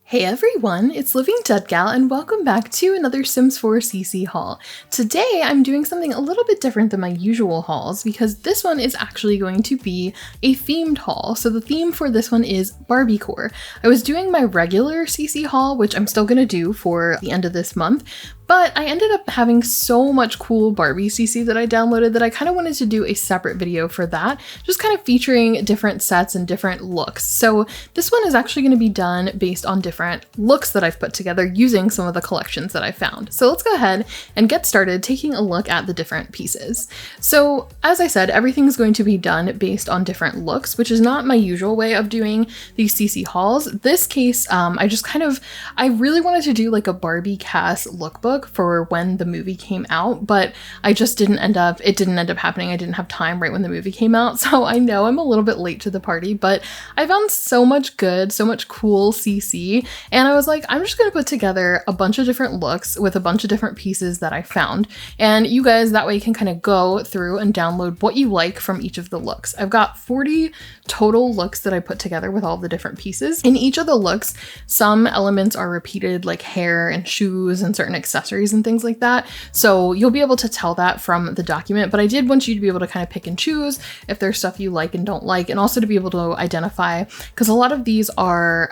Hey everyone, it's Living Dead Gal and welcome back to another Sims 4 CC haul. Today I'm doing something a little bit different than my usual hauls because this one is actually going to be a themed haul. So the theme for this one is Barbiecore. I was doing my regular CC haul, which I'm still going to do for the end of this month, but I ended up having so much cool Barbie CC that I downloaded that I kind of wanted to do a separate video for that, just kind of featuring different sets and different looks. So this one is actually going to be done based on different looks that I've put together using some of the collections that I found. So let's go ahead and get started taking a look at the different pieces. So as I said, everything's going to be done based on different looks, which is not my usual way of doing these CC hauls. This case, I really wanted to do like a Barbie cast lookbook for when the movie came out, but it didn't end up happening. I didn't have time right when the movie came out. So I know I'm a little bit late to the party, but I found so much cool CC. And I was like, I'm just going to put together a bunch of different looks with a bunch of different pieces that I found. And you guys that way can kind of go through and download what you like from each of the looks. I've got 40 total looks that I put together with all the different pieces. In each of the looks, some elements are repeated, like hair and shoes and certain accessories and things like that. So you'll be able to tell that from the document, but I did want you to be able to kind of pick and choose if there's stuff you like and don't like, and also to be able to identify, because a lot of these are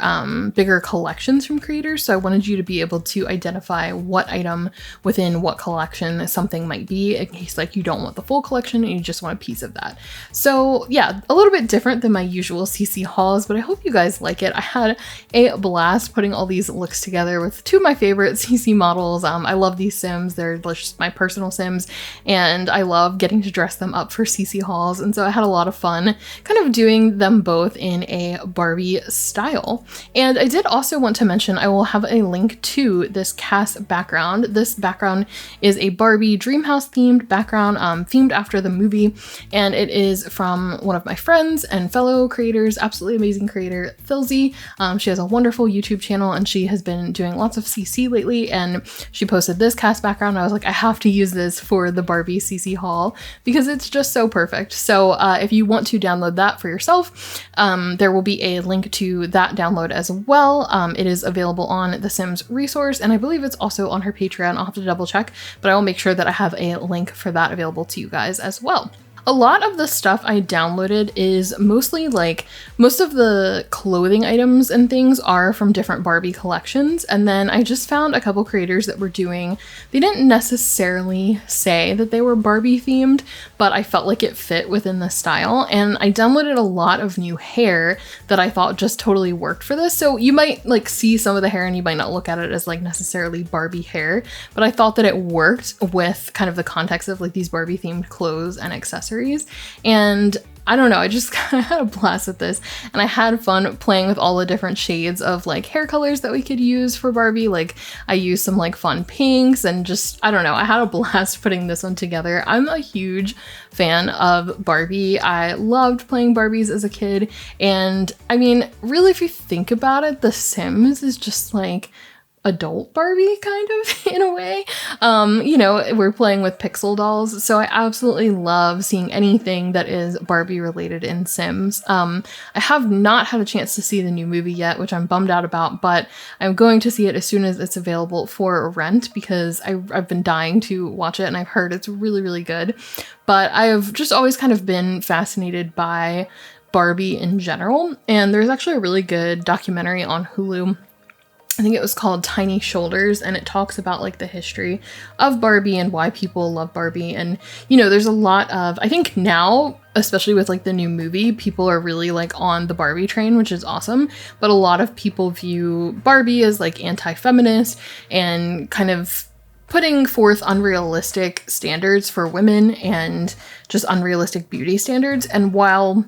bigger collections from creators. So I wanted you to be able to identify what item within what collection something might be, in case like you don't want the full collection and you just want a piece of that. So yeah, a little bit different than my usual CC hauls, but I hope you guys like it. I had a blast putting all these looks together with two of my favorite CC models. I love these Sims. They're just my personal Sims, and I love getting to dress them up for CC hauls. And so I had a lot of fun kind of doing them both in a Barbie style. And I did also want to mention I will have a link to this cast background. This background is a Barbie Dreamhouse themed background, themed after the movie, and it is from one of my friends and fellow creators, absolutely amazing creator, Philzy. She has a wonderful YouTube channel and she has been doing lots of CC lately, and she posted this cast background. I was like, I have to use this for the Barbie CC haul because it's just so perfect. So if you want to download that for yourself, there will be a link to that download as well. It is available on the Sims resource, and I believe it's also on her Patreon. I'll have to double check, but I will make sure that I have a link for that available to you guys as well. A lot of the stuff I downloaded is mostly like, most of the clothing items and things are from different Barbie collections. And then I just found a couple creators that were doing, they didn't necessarily say that they were Barbie themed, but I felt like it fit within the style. And I downloaded a lot of new hair that I thought just totally worked for this. So you might like see some of the hair and you might not look at it as like necessarily Barbie hair, but I thought that it worked with kind of the context of like these Barbie themed clothes and accessories. And I don't know, I just kind of had a blast with this, and I had fun playing with all the different shades of like hair colors that we could use for Barbie. Like I used some like fun pinks and just, I don't know, I had a blast putting this one together. I'm a huge fan of Barbie. I loved playing Barbies as a kid, and I mean, really, if you think about it, The Sims is just like adult Barbie kind of in a way. You know, we're playing with pixel dolls, so I absolutely love seeing anything that is Barbie related in Sims. I have not had a chance to see the new movie yet, which I'm bummed out about, but I'm going to see it as soon as it's available for rent because I've been dying to watch it and I've heard it's really, really good. But I have just always kind of been fascinated by Barbie in general, and there's actually a really good documentary on Hulu. I think it was called Tiny Shoulders, and it talks about like the history of Barbie and why people love Barbie. And, you know, there's a lot of, I think now, especially with like the new movie, people are really like on the Barbie train, which is awesome. But a lot of people view Barbie as like anti-feminist and kind of putting forth unrealistic standards for women and just unrealistic beauty standards. And while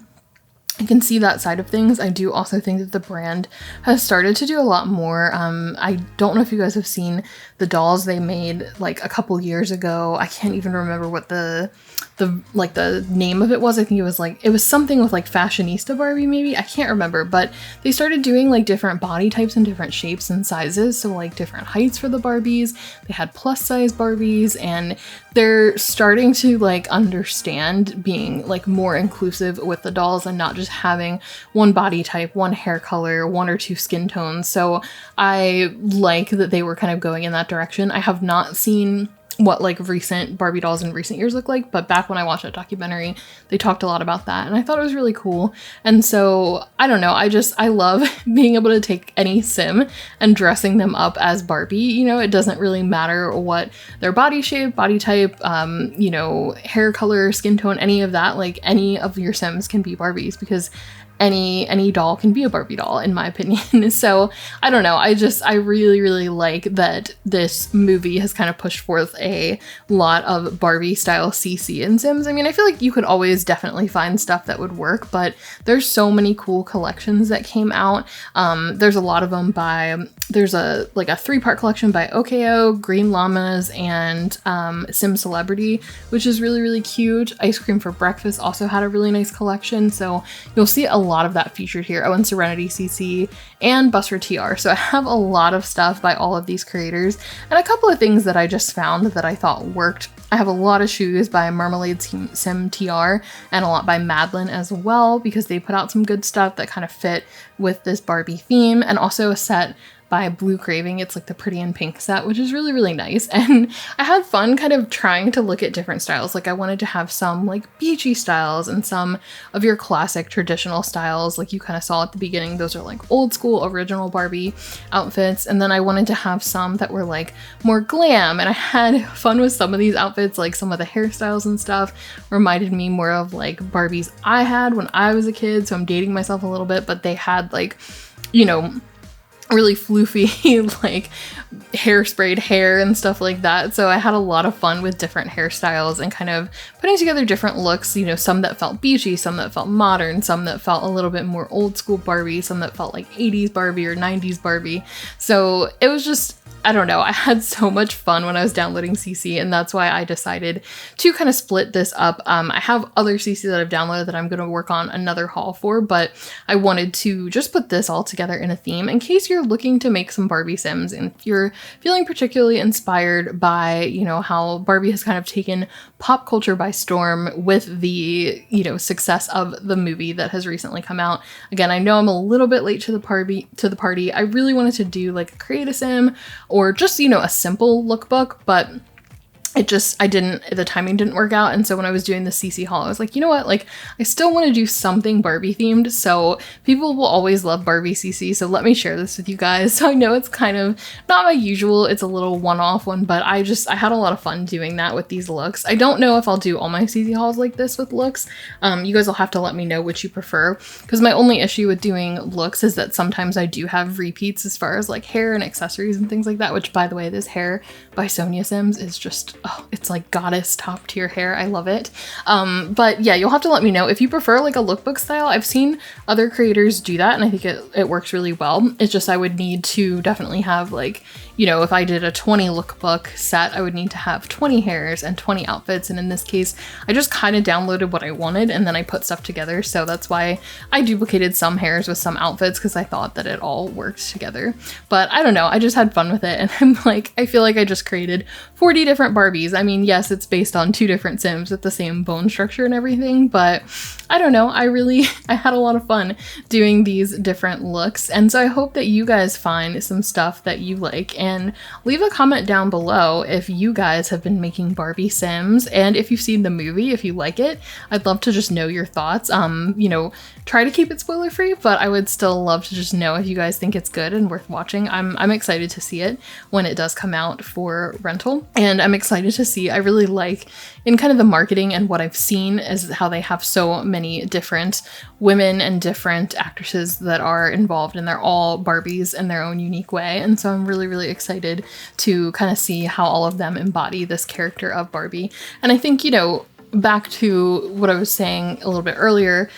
I can see that side of things, I do also think that the brand has started to do a lot more. I don't know if you guys have seen the dolls they made like a couple years ago. I can't even remember what the the name of it was. I think it was something with like fashionista Barbie, maybe, I can't remember, but they started doing like different body types and different shapes and sizes, so like different heights for the Barbies. They had plus size Barbies, and they're starting to like understand being like more inclusive with the dolls and not just having one body type, one hair color, one or two skin tones. So I like that they were kind of going in that direction. I have not seen what like recent Barbie dolls in recent years look like, but back when I watched that documentary, they talked a lot about that, and I thought it was really cool. And so I don't know, I love being able to take any sim and dressing them up as Barbie. You know, it doesn't really matter what their body shape, body type, you know, hair color, skin tone, any of that. Like any of your sims can be Barbies, because any doll can be a Barbie doll, in my opinion. So I don't know, I really, really like that this movie has kind of pushed forth a lot of Barbie style CC in Sims. I mean, I feel like you could always definitely find stuff that would work, but there's so many cool collections that came out. There's a lot of them there's a 3-part collection by OKO, Green Llamas, and Sim Celebrity, which is really, really cute. Ice Cream for Breakfast also had a really nice collection, so you'll see a lot of that featured here. Oh, and Serenity CC and Buster TR. So I have a lot of stuff by all of these creators, and a couple of things that I just found that I thought worked. I have a lot of shoes by Marmalade Sim TR and a lot by Madeline as well, because they put out some good stuff that kind of fit with this Barbie theme, and also a set by Blue Craving. It's like the Pretty in Pink set, which is really, really nice. And I had fun kind of trying to look at different styles. Like I wanted to have some like beachy styles and some of your classic traditional styles, like you kind of saw at the beginning. Those are like old school original Barbie outfits. And then I wanted to have some that were like more glam, and I had fun with some of these outfits. Like some of the hairstyles and stuff reminded me more of like Barbies I had when I was a kid, so I'm dating myself a little bit, but they had like, you know, really floofy like hairsprayed hair and stuff like that. So I had a lot of fun with different hairstyles and kind of putting together different looks, you know, some that felt beachy, some that felt modern, some that felt a little bit more old school Barbie, some that felt like 80s Barbie or 90s Barbie. So it was just, I don't know, I had so much fun when I was downloading CC, and that's why I decided to kind of split this up. I have other CC that I've downloaded that I'm going to work on another haul for, but I wanted to just put this all together in a theme in case you're looking to make some Barbie Sims, and if you're feeling particularly inspired by, you know, how Barbie has kind of taken pop culture by storm with the, you know, success of the movie that has recently come out. Again, I know I'm a little bit late to the party. I really wanted to do like a create a sim or just, you know, a simple lookbook, but the timing didn't work out. And so when I was doing the CC haul, I was like, you know what, like I still want to do something Barbie themed. So people will always love Barbie CC. So let me share this with you guys. So I know it's kind of not my usual, it's a little one-off one, but I had a lot of fun doing that with these looks. I don't know if I'll do all my CC hauls like this with looks. You guys will have to let me know which you prefer, because my only issue with doing looks is that sometimes I do have repeats as far as like hair and accessories and things like that, which by the way, this hair by Sonia Sims is just, oh, it's like goddess top tier hair. I love it. But yeah, you'll have to let me know if you prefer like a lookbook style. I've seen other creators do that, and I think it works really well. It's just I would need to definitely have like, you know, if I did a 20 lookbook set, I would need to have 20 hairs and 20 outfits. And in this case, I just kind of downloaded what I wanted and then I put stuff together. So that's why I duplicated some hairs with some outfits, because I thought that it all worked together. But I don't know, I just had fun with it. And I'm like, I feel like I just created 40 different Barbies. I mean, yes, it's based on 2 different Sims with the same bone structure and everything, but I don't know, I had a lot of fun doing these different looks. And so I hope that you guys find some stuff that you like, and leave a comment down below if you guys have been making Barbie Sims, and if you've seen the movie, if you like it. I'd love to just know your thoughts. You know, try to keep it spoiler free, but I would still love to just know if you guys think it's good and worth watching. I'm excited to see it when it does come out for rental, and I'm excited to see, I really like in kind of the marketing and what I've seen is how they have so many different women and different actresses that are involved, and they're all Barbies in their own unique way. And so I'm really, really excited to kind of see how all of them embody this character of Barbie. And I think, you know, back to what I was saying a little bit earlier,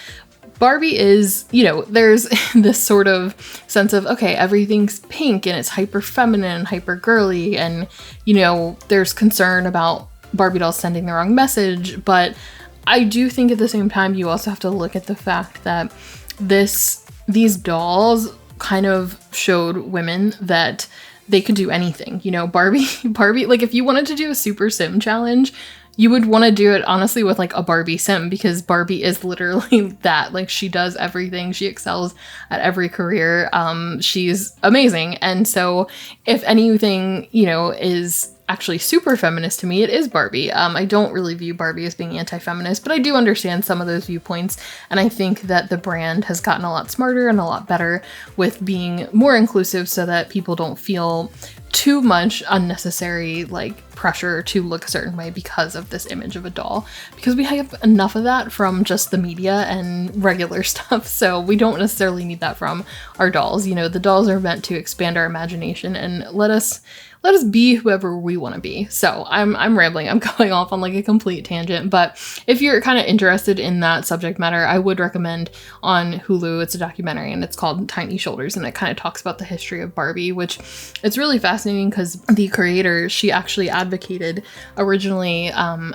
Barbie is, you know, there's this sort of sense of, okay, everything's pink and it's hyper feminine, hyper girly, and, you know, there's concern about Barbie dolls sending the wrong message, but I do think at the same time you also have to look at the fact that these dolls kind of showed women that they could do anything. You know, Barbie, like if you wanted to do a super sim challenge, you would want to do it honestly with like a Barbie sim, because Barbie is literally that. Like, she does everything. She excels at every career. She's amazing. And so if anything, you know, is actually super feminist to me, it is Barbie. I don't really view Barbie as being anti-feminist, but I do understand some of those viewpoints. And I think that the brand has gotten a lot smarter and a lot better with being more inclusive so that people don't feel too much unnecessary like pressure to look a certain way because of this image of a doll, because we have enough of that from just the media and regular stuff. So we don't necessarily need that from our dolls. You know, the dolls are meant to expand our imagination and let us be whoever we want to be. So I'm rambling. I'm going off on like a complete tangent, but if you're kind of interested in that subject matter, I would recommend on Hulu. It's a documentary and it's called Tiny Shoulders, and it kind of talks about the history of Barbie, which it's really fascinating because the creator, she actually advocated originally, I'm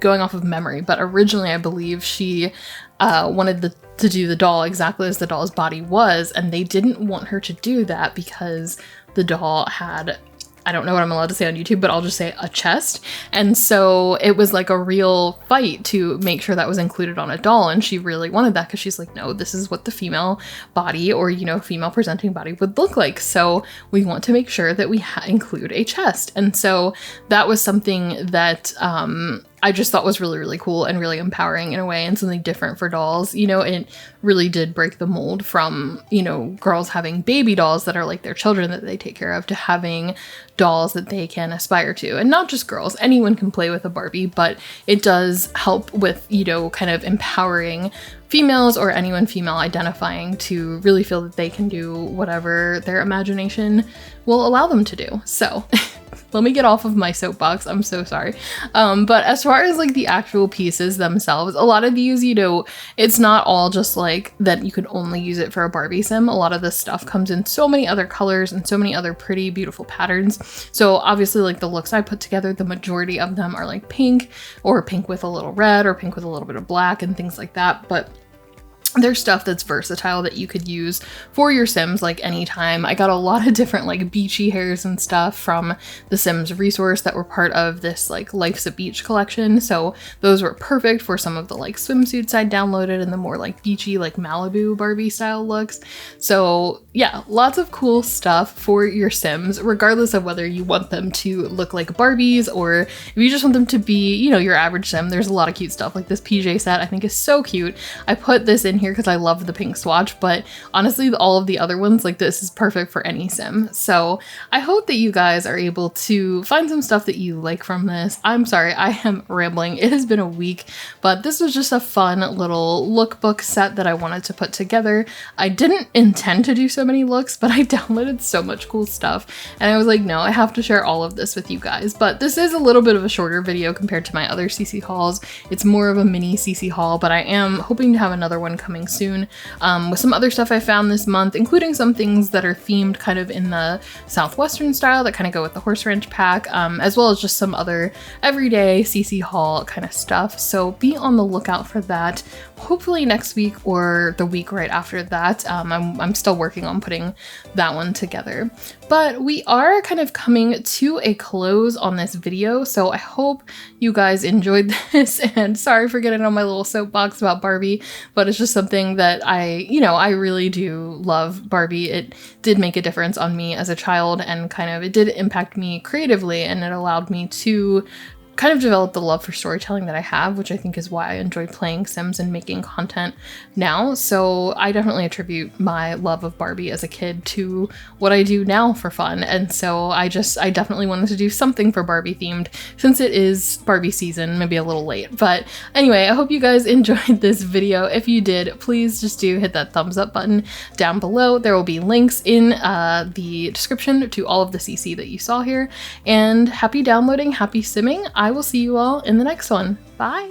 going off of memory, but originally I believe she wanted to do the doll exactly as the doll's body was, and they didn't want her to do that because the doll had, I don't know what I'm allowed to say on YouTube, but I'll just say a chest. And so it was like a real fight to make sure that was included on a doll. And she really wanted that because she's like, no, this is what the female body, or, you know, female presenting body would look like. So we want to make sure that we include a chest. And so that was something that I just thought was really, really cool and really empowering in a way, and something different for dolls. You know, it really did break the mold from, you know, girls having baby dolls that are like their children that they take care of, to having dolls that they can aspire to. And not just girls, anyone can play with a Barbie, but it does help with, you know, kind of empowering females or anyone female identifying to really feel that they can do whatever their imagination will allow them to do. So let me get off of my soapbox. I'm so sorry. But as far as like the actual pieces themselves, a lot of these, you know, it's not all just like that you could only use it for a Barbie sim. A lot of this stuff comes in so many other colors and so many other pretty, beautiful patterns. So obviously, like the looks I put together, the majority of them are like pink, or pink with a little red, or pink with a little bit of black and things like that. But there's stuff that's versatile that you could use for your Sims like anytime. I got a lot of different like beachy hairs and stuff from the Sims resource that were part of this like Life's a Beach collection. So those were perfect for some of the like swimsuits I downloaded and the more like beachy, like Malibu Barbie style looks. So yeah, lots of cool stuff for your Sims, regardless of whether you want them to look like Barbies or if you just want them to be, you know, your average Sim. There's a lot of cute stuff. Like this PJ set I think is so cute. I put this in here because I love the pink swatch, but honestly all of the other ones, like this is perfect for any Sim. So I hope that you guys are able to find some stuff that you like from this. I'm sorry, I am rambling. It has been a week, but this was just a fun little lookbook set that I wanted to put together. I didn't intend to do so many looks, but I downloaded so much cool stuff and I was like, no, I have to share all of this with you guys. But this is a little bit of a shorter video compared to my other CC hauls. It's more of a mini CC haul, but I am hoping to have another one coming soon with some other stuff I found this month, including some things that are themed kind of in the Southwestern style that kind of go with the horse ranch pack, as well as just some other everyday CC haul kind of stuff. So be on the lookout for that. Hopefully next week or the week right after that. I'm still working on putting that one together. But we are kind of coming to a close on this video, so I hope you guys enjoyed this, and sorry for getting on my little soapbox about Barbie, but it's just something that I really do love Barbie. It did make a difference on me as a child, and kind of it did impact me creatively, and it allowed me to kind of developed the love for storytelling that I have, which I think is why I enjoy playing Sims and making content now. So I definitely attribute my love of Barbie as a kid to what I do now for fun. And so I definitely wanted to do something for Barbie themed since it is Barbie season, maybe a little late. But anyway, I hope you guys enjoyed this video. If you did, please just do hit that thumbs up button down below. There will be links in the description to all of the CC that you saw here. And happy downloading, happy simming. I will see you all in the next one. Bye!